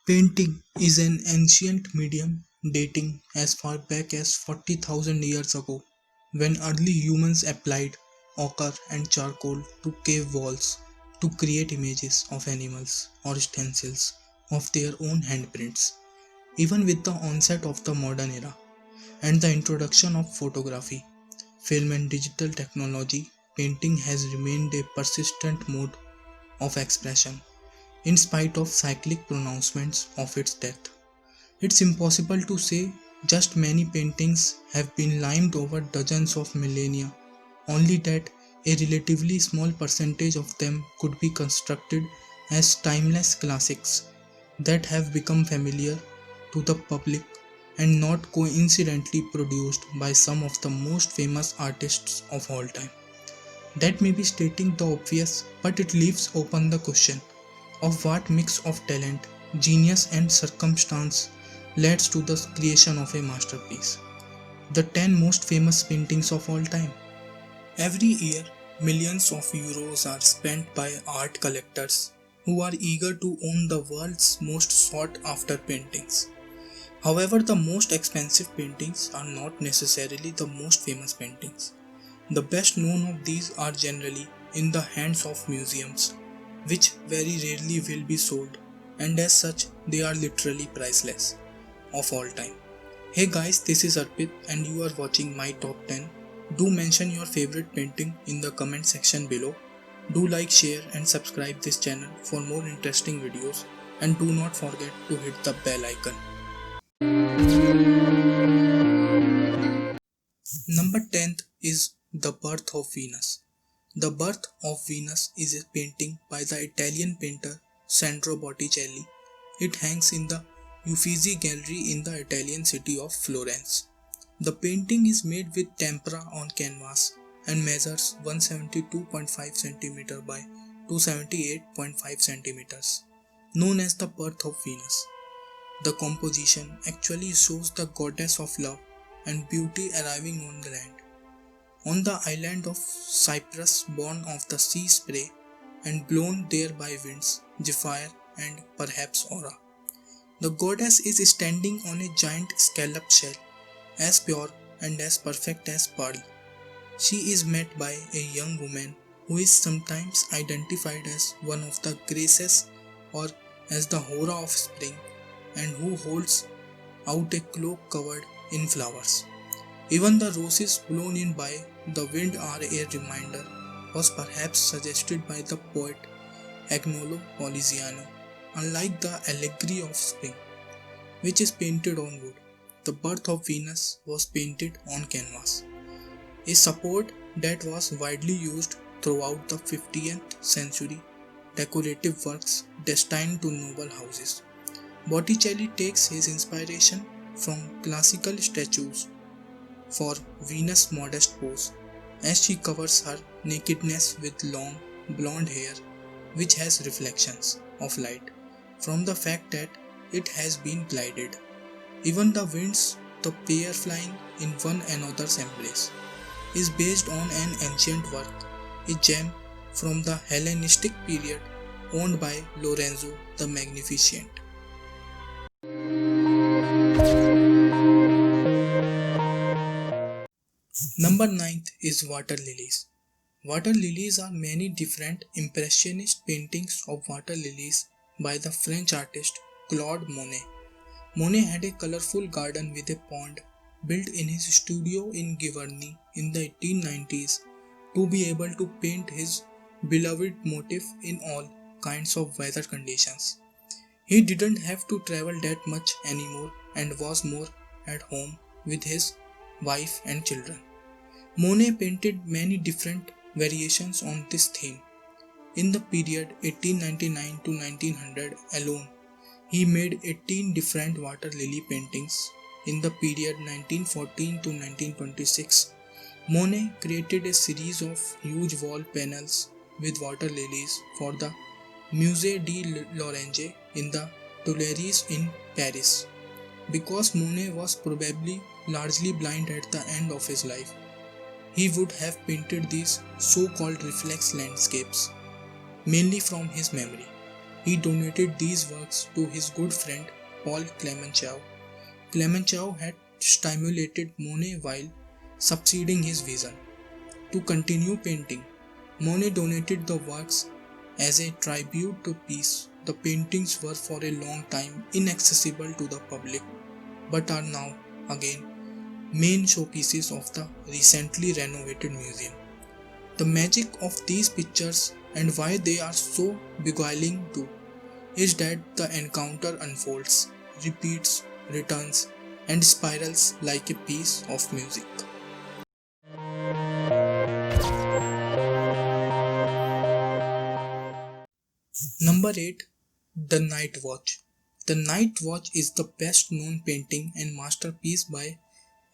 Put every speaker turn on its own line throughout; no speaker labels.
Painting is an ancient medium dating as far back as 40,000 years ago, when early humans applied ochre and charcoal to cave walls to create images of animals or stencils of their own handprints. Even with the onset of the modern era and the introduction of photography, film, and digital technology, painting has remained a persistent mode of expression in spite of cyclic pronouncements of its death. It's impossible to say just many paintings have been limned over dozens of millennia, only that a relatively small percentage of them could be constructed as timeless classics that have become familiar to the public and not coincidentally produced by some of the most famous artists of all time. That may be stating the obvious, but it leaves open the question of what mix of talent, genius, and circumstance leads to the creation of a masterpiece. The 10 most famous paintings of all time. Every year, millions of euros are spent by art collectors who are eager to own the world's most sought after paintings. However, the most expensive paintings are not necessarily the most famous paintings. The best known of these are generally in the hands of museums, which very rarely will be sold, and as such, they are literally priceless of all time. Hey guys, this is Arpit, and you are watching my top 10. Do mention your favorite painting in the comment section below. Do like, share, and subscribe this channel for more interesting videos, and do not forget to hit the bell icon. Number 10th is The Birth of Venus. The Birth of Venus is a painting by the Italian painter Sandro Botticelli. It hangs in the Uffizi Gallery in the Italian city of Florence. The painting is made with tempera on canvas and measures 172.5 cm by 278.5 cm. Known as the Birth of Venus, the composition actually shows the goddess of love and beauty arriving on the land. On the island of Cyprus, born of the sea spray and blown there by winds, Zephyr, and perhaps Aura. The goddess is standing on a giant scallop shell, as pure and as perfect as pearl. She is met by a young woman who is sometimes identified as one of the graces or as the Hora of spring, and who holds out a cloak covered in flowers. Even the roses blown in by the wind are a reminder, was perhaps suggested by the poet Agnolo Poliziano. Unlike the Allegory of Spring, which is painted on wood, the Birth of Venus was painted on canvas, a support that was widely used throughout the 15th century. Decorative works destined to noble houses. Botticelli takes his inspiration from classical statues for Venus' modest pose, as she covers her nakedness with long blonde hair which has reflections of light from the fact that it has been glided. Even the winds, the pair flying in one another's embrace, is based on an ancient work, a gem from the Hellenistic period owned by Lorenzo the Magnificent. Number 9th is Water Lilies. Water lilies are many different impressionist paintings of water lilies by the French artist Claude Monet. Monet had a colorful garden with a pond built in his studio in Giverny in the 1890s to be able to paint his beloved motif in all kinds of weather conditions. He didn't have to travel that much anymore and was more at home with his wife and children. Monet painted many different variations on this theme. In the period 1899 to 1900 alone, he made 18 different water lily paintings. In the period 1914 to 1926, Monet created a series of huge wall panels with water lilies for the Musée de l'Orange in the Tuileries in Paris. Because Monet was probably largely blind at the end of his life, he would have painted these so-called reflex landscapes, mainly from his memory. he donated these works to his good friend Paul Clemenceau. Clemenceau had stimulated Monet while succeeding his vision to continue painting. Monet donated the works as a tribute to peace. The paintings were for a long time inaccessible to the public, but are now again main showpieces of the recently renovated museum. The magic of these pictures and why they are so beguiling too is that the encounter unfolds, repeats, returns, and spirals like a piece of music. Number 8. The Night Watch. The Night Watch is the best known painting and masterpiece by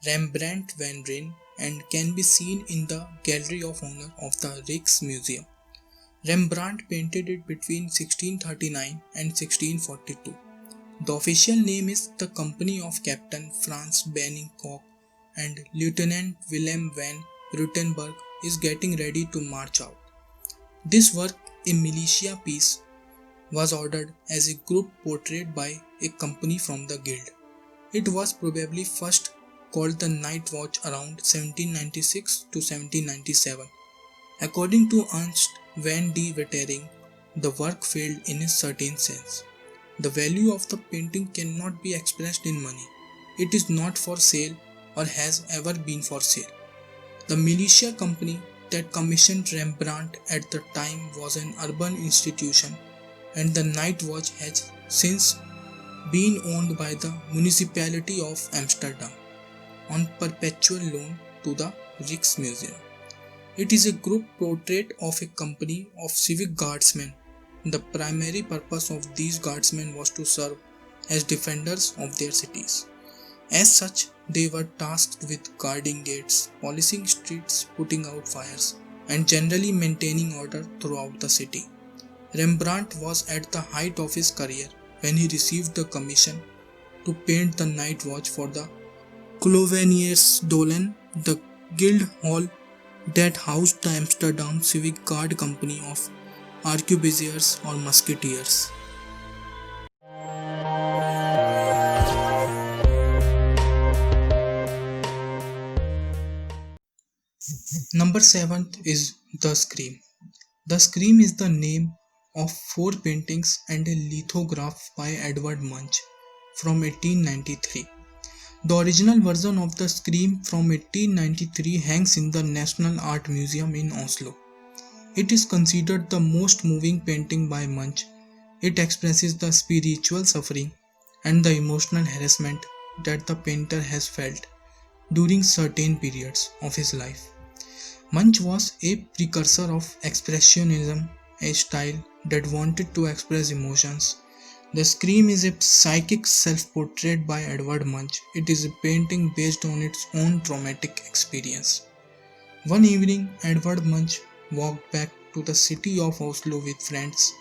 Rembrandt van Rijn and can be seen in the Gallery of Honor of the Rijksmuseum. Rembrandt painted it between 1639 and 1642. The official name is the Company of Captain Frans Benningkok and Lieutenant Willem van Rutenburg is getting ready to march out. This work, a militia piece, was ordered as a group portrait by a company from the guild. It was probably first called the Night Watch around 1796 to 1797. According to Ernst van de Wetering, the work failed in a certain sense. The value of the painting cannot be expressed in money. It is not for sale or has ever been for sale. The militia company that commissioned Rembrandt at the time was an urban institution, and the Night Watch has since been owned by the municipality of Amsterdam on perpetual loan to the Rijksmuseum. It is a group portrait of a company of civic guardsmen. The primary purpose of these guardsmen was to serve as defenders of their cities. As such, they were tasked with guarding gates, policing streets, putting out fires, and generally maintaining order throughout the city. Rembrandt was at the height of his career when he received the commission to paint the Night Watch for the Kloveniersdollen, the guild hall that housed the Amsterdam Civic Guard Company of arquebusiers or musketeers. Number 7 is The Scream. The Scream is the name of 4 paintings and a lithograph by Edvard Munch from 1893. The original version of The Scream from 1893 hangs in the National Art Museum in Oslo. It is considered the most moving painting by Munch. It expresses the spiritual suffering and the emotional harassment that the painter has felt during certain periods of his life. Munch was a precursor of Expressionism, a style that wanted to express emotions. The Scream is a psychic self-portrait by Edvard Munch. It is a painting based on its own traumatic experience. One evening, Edvard Munch walked back to the city of Oslo with friends.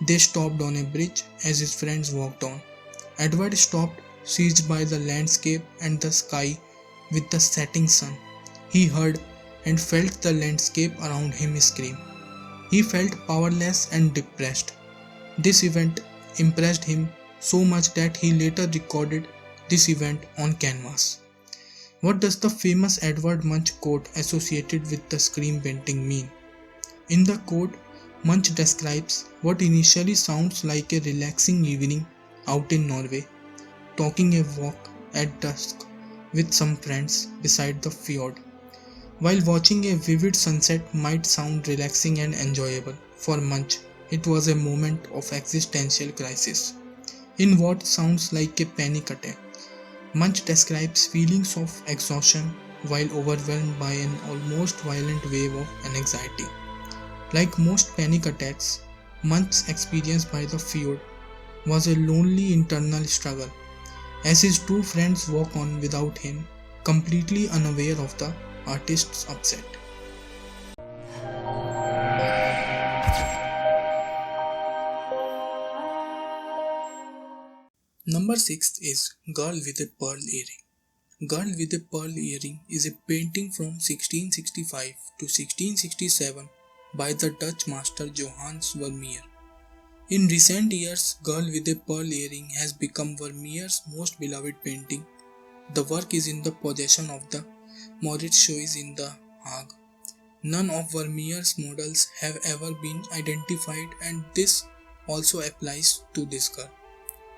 They stopped on a bridge as his friends walked on. Edvard stopped, seized by the landscape and the sky with the setting sun. He heard and felt the landscape around him scream. He felt powerless and depressed. This event impressed him so much that he later recorded this event on canvas. What does the famous Edvard Munch quote associated with the Scream painting mean? In the quote, Munch describes what initially sounds like a relaxing evening out in Norway, taking a walk at dusk with some friends beside the fjord. While watching a vivid sunset might sound relaxing and enjoyable, for Munch, it was a moment of existential crisis. In what sounds like a panic attack, Munch describes feelings of exhaustion while overwhelmed by an almost violent wave of anxiety. Like most panic attacks, Munch's experience by the fjord was a lonely internal struggle, as his two friends walk on without him, completely unaware of the artist's upset. Number 6 is Girl with a Pearl Earring. Girl with a Pearl Earring is a painting from 1665 to 1667 by the Dutch master Johannes Vermeer. In recent years, Girl with a Pearl Earring has become Vermeer's most beloved painting. The work is in the possession of the Mauritshuis in The Hague. None of Vermeer's models have ever been identified, and this also applies to this girl.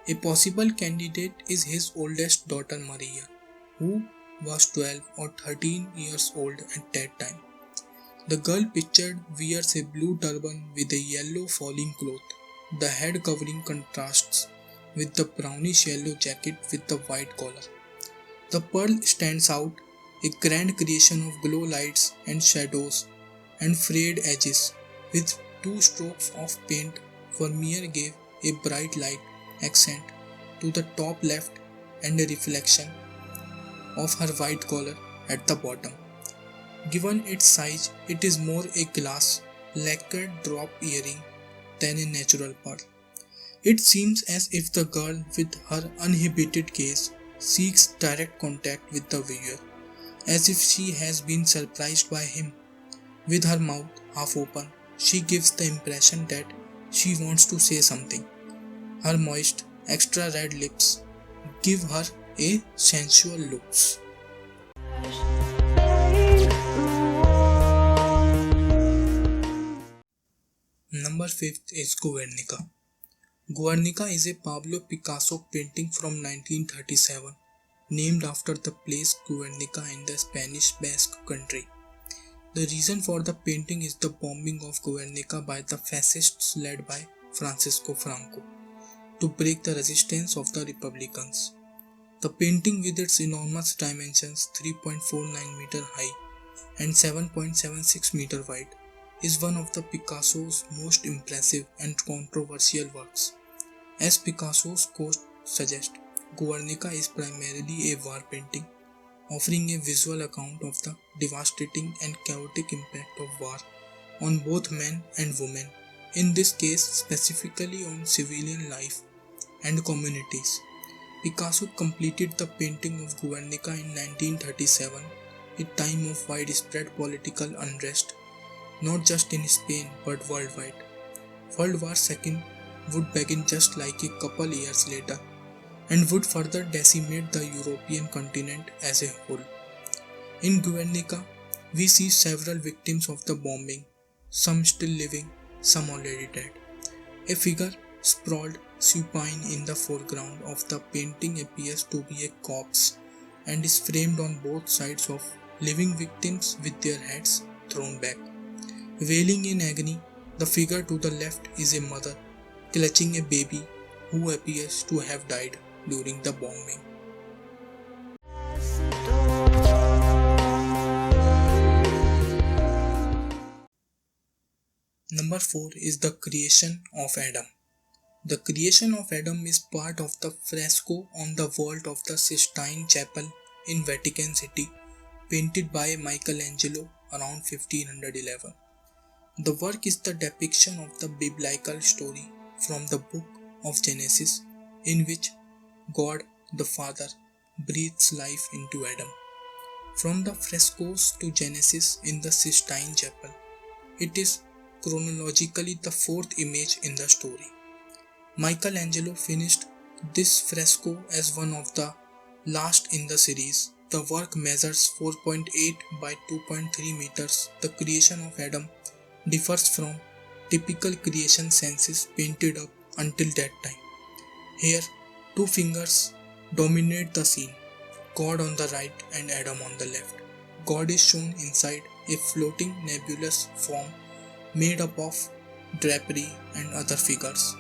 A possible candidate is his oldest daughter Maria, who was 12 or 13 years old at that time. The girl pictured wears a blue turban with a yellow falling cloth. The head covering contrasts with the brownish yellow jacket with the white collar. The pearl stands out, a grand creation of glow lights and shadows and frayed edges. With two strokes of paint, Vermeer gave a bright light accent to the top left and a reflection of her white collar at the bottom. Given its size, it is more a glass lacquered drop earring than a natural pearl. It seems as if the girl with her uninhibited gaze seeks direct contact with the viewer, as if she has been surprised by him. With her mouth half open, she gives the impression that she wants to say something. Her moist, extra red lips give her a sensual looks. Number 5 is Guernica. Guernica is a Pablo Picasso painting from 1937, named after the place Guernica in the Spanish Basque country. The reason for the painting is the bombing of Guernica by the fascists led by Francisco Franco to break the resistance of the Republicans. The painting, with its enormous dimensions 3.49 meter high and 7.76 meter wide, is one of the Picasso's most impressive and controversial works. As Picasso's quote suggests, Guernica is primarily a war painting, offering a visual account of the devastating and chaotic impact of war on both men and women, in this case specifically on civilian life and communities. Picasso completed the painting of Guernica in 1937, a time of widespread political unrest, not just in Spain but worldwide. World War II would begin just like a couple years later and would further decimate the European continent as a whole. In Guernica, we see several victims of the bombing, some still living, some already dead. A figure sprawled supine in the foreground of the painting appears to be a corpse and is framed on both sides of living victims with their heads thrown back. Wailing in agony, the figure to the left is a mother clutching a baby who appears to have died during the bombing. Number 4 is the creation of Adam. The creation of Adam is part of the fresco on the vault of the Sistine Chapel in Vatican City, painted by Michelangelo around 1511. The work is the depiction of the biblical story from the book of Genesis, in which God the Father breathes life into Adam. From the frescoes to Genesis in the Sistine Chapel, it is chronologically the fourth image in the story. Michelangelo finished this fresco as one of the last in the series. The work measures 4.8 by 2.3 meters. The creation of Adam differs from typical creation scenes painted up until that time. Here, two figures dominate the scene, God on the right and Adam on the left. God is shown inside a floating nebulous form made up of drapery and other figures.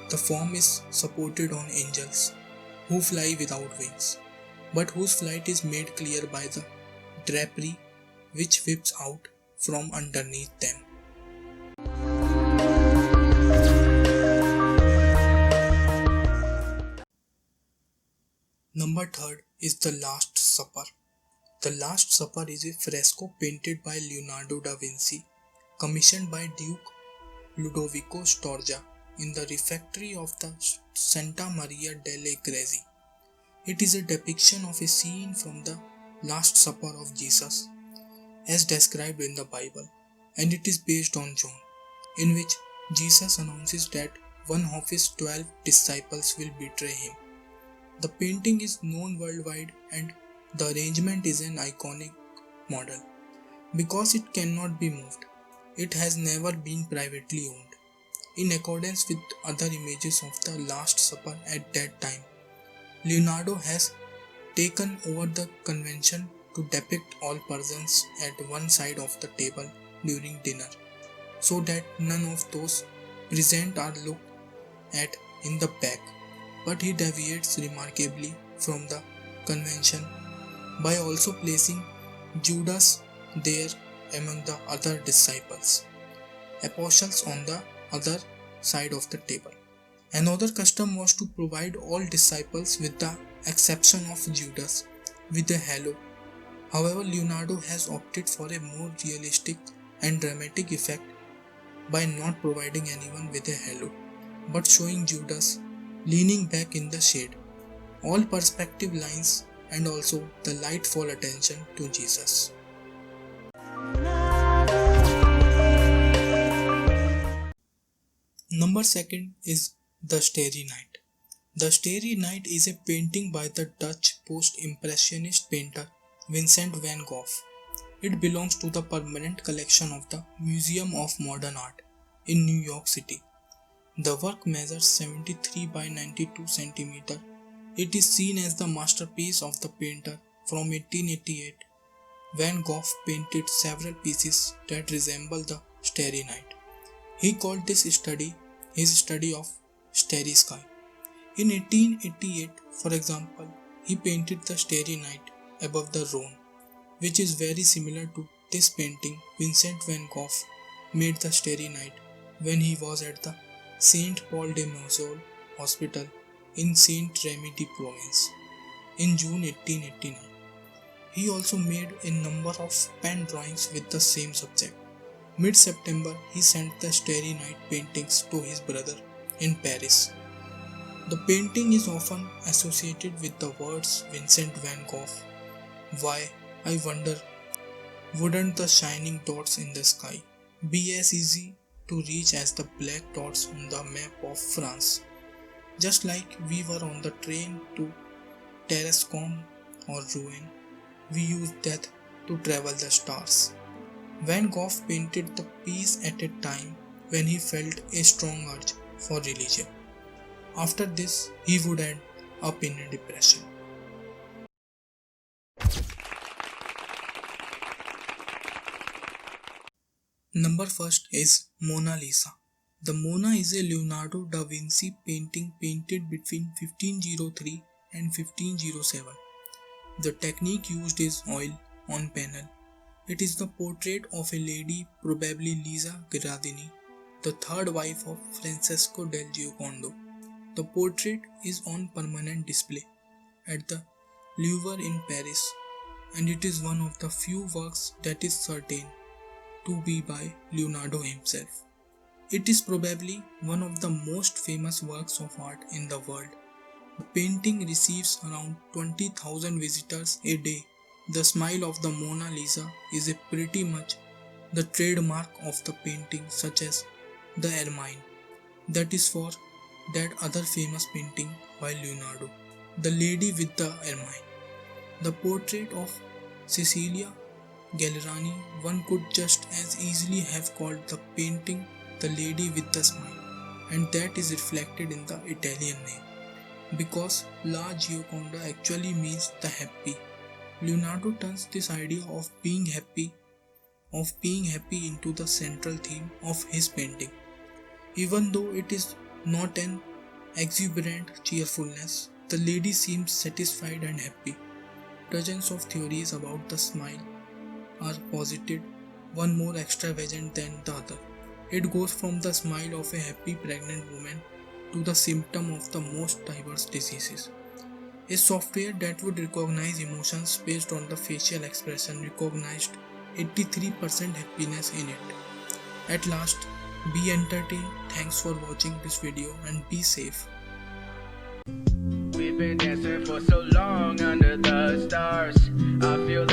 The form is supported on angels who fly without wings, but whose flight is made clear by the drapery which whips out from underneath them. Number 3 is The Last Supper. The Last Supper is a fresco painted by Leonardo da Vinci, commissioned by Duke Ludovico Sforza in the refectory of the Santa Maria delle Grazie. It is a depiction of a scene from the Last Supper of Jesus, as described in the Bible, and it is based on John, in which Jesus announces that one of his 12 disciples will betray him. The painting is known worldwide and the arrangement is an iconic model. Because it cannot be moved, it has never been privately owned. In accordance with other images of the Last Supper at that time, Leonardo has taken over the convention to depict all persons at one side of the table during dinner, so that none of those present are looked at in the back. But he deviates remarkably from the convention by also placing Judas there among the other disciples, apostles on the other side of the table. Another custom was to provide all disciples, with the exception of Judas, with a halo. However, Leonardo has opted for a more realistic and dramatic effect by not providing anyone with a halo, but showing Judas leaning back in the shade. All perspective lines and also the light fall attention to Jesus. Number 2 is The Starry Night. The Starry Night is a painting by the Dutch post-impressionist painter Vincent van Gogh. It belongs to the permanent collection of the Museum of Modern Art in New York City. The work measures 73 by 92 cm. It is seen as the masterpiece of the painter from 1888. Van Gogh painted several pieces that resemble the Starry Night. He called this study his study of starry sky. In 1888, for example, he painted the Starry Night above the Rhone, which is very similar to this painting Vincent van Gogh made the Starry Night when he was at the Saint Paul de Mausole Hospital in Saint Remy de Provence in June 1889. He also made a number of pen drawings with the same subject. Mid-September, he sent the Starry Night paintings to his brother in Paris. The painting is often associated with the words Vincent van Gogh. Why, I wonder, wouldn't the shining dots in the sky be as easy to reach as the black dots on the map of France? Just like we were on the train to Tarascon or Rouen, we used that to travel the stars. Van Gogh painted the piece at a time when he felt a strong urge for religion. After this, he would end up in a depression. Number 1 is Mona Lisa. The Mona is a Leonardo da Vinci painting painted between 1503 and 1507. The technique used is oil on panel. It is the portrait of a lady, probably Lisa Gherardini, the third wife of Francesco del Giocondo. The portrait is on permanent display at the Louvre in Paris, and it is one of the few works that is certain to be by Leonardo himself. It is probably one of the most famous works of art in the world. The painting receives around 20,000 visitors a day. The smile of the Mona Lisa is a pretty much the trademark of the painting, such as the ermine, that is for that other famous painting by Leonardo, The Lady with the Ermine. The portrait of Cecilia Gallerani, one could just as easily have called the painting The Lady with the Smile, and that is reflected in the Italian name, because La Gioconda actually means the happy. Leonardo turns this idea of being happy into the central theme of his painting. Even though it is not an exuberant cheerfulness, the lady seems satisfied and happy. Dozens of theories about the smile are posited, one more extravagant than the other. It goes from the smile of a happy pregnant woman to the symptom of the most diverse diseases. A software that would recognize emotions based on the facial expression recognized 83% happiness in it. At last, be entertained. Thanks for watching this video and be safe.
We've been dancing for so long under the stars. I feel